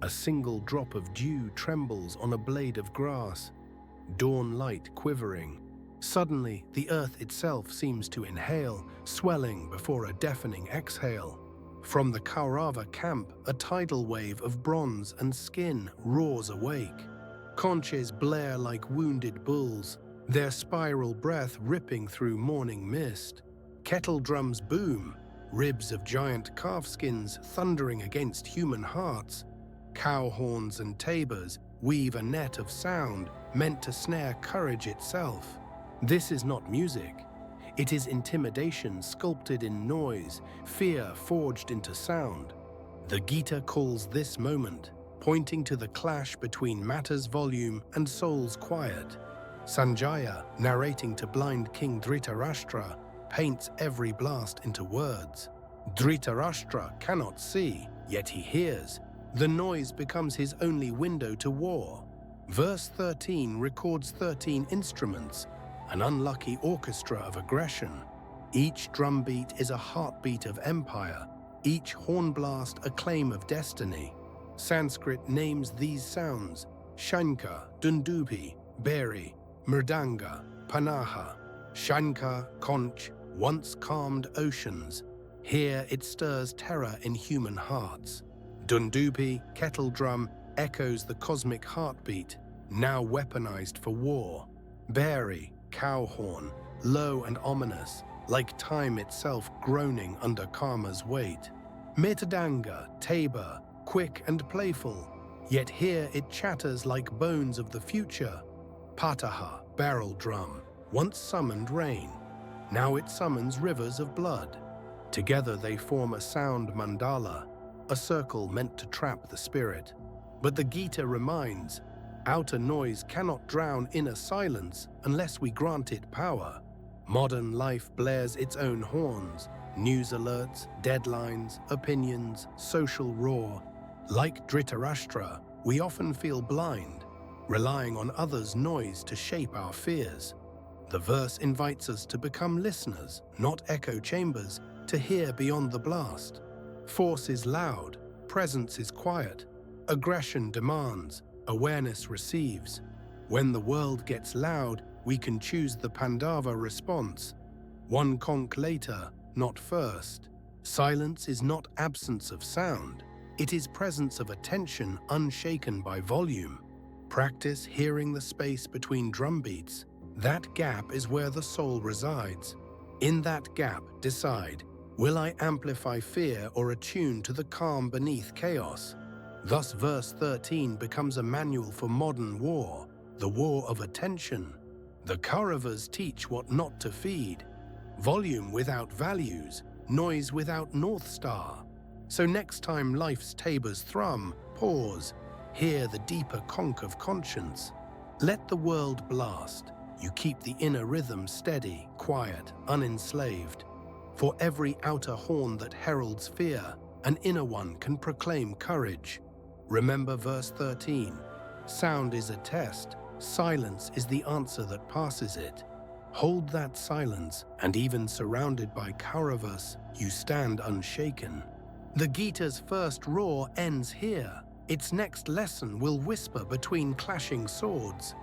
A single drop of dew trembles on a blade of grass, dawn light quivering. Suddenly, the earth itself seems to inhale, swelling before a deafening exhale. From the Kaurava camp, a tidal wave of bronze and skin roars awake. Conches blare like wounded bulls, their spiral breath ripping through morning mist. Kettle drums boom, ribs of giant calfskins thundering against human hearts. Cow horns and tabors weave a net of sound meant to snare courage itself. This is not music. It is intimidation sculpted in noise, fear forged into sound. The Gita calls this moment, pointing to the clash between matter's volume and soul's quiet. Sanjaya, narrating to blind King Dhritarashtra, paints every blast into words. Dhritarashtra cannot see, yet he hears. The noise becomes his only window to war. Verse 13 records 13 instruments, an unlucky orchestra of aggression. Each drumbeat is a heartbeat of empire, each hornblast a claim of destiny. Sanskrit names these sounds: Shankha, Dundubi, Beri, Mridanga, Panaha. Shankha, conch, once calmed oceans. Here it stirs terror in human hearts. Dundubi, kettle drum, echoes the cosmic heartbeat, now weaponized for war. Beri, cow horn, low and ominous, like time itself groaning under karma's weight. Mridanga, tabor, quick and playful, yet here it chatters like bones of the future. Pataha, barrel drum, once summoned rain, now it summons rivers of blood. Together they form a sound mandala, a circle meant to trap the spirit. But the Gita reminds, outer noise cannot drown inner silence unless we grant it power. Modern life blares its own horns, news alerts, deadlines, opinions, social roar. Like Dhritarashtra, we often feel blind, relying on others' noise to shape our fears. The verse invites us to become listeners, not echo chambers, to hear beyond the blast. Force is loud, presence is quiet. Aggression demands, awareness receives. When the world gets loud, we can choose the Pandava response. One conch later, not first. Silence is not absence of sound. It is presence of attention unshaken by volume. Practice hearing the space between drumbeats. That gap is where the soul resides. In that gap, decide, will I amplify fear or attune to the calm beneath chaos? Thus verse 13 becomes a manual for modern war, the war of attention. The Kauravas teach what not to feed. Volume without values, noise without North Star. So next time life's tabors thrum, pause, hear the deeper conch of conscience. Let the world blast. You keep the inner rhythm steady, quiet, unenslaved. For every outer horn that heralds fear, an inner one can proclaim courage. Remember verse 13. Sound is a test. Silence is the answer that passes it. Hold that silence, and even surrounded by Kauravas, you stand unshaken. The Gita's first roar ends here. Its next lesson will whisper between clashing swords.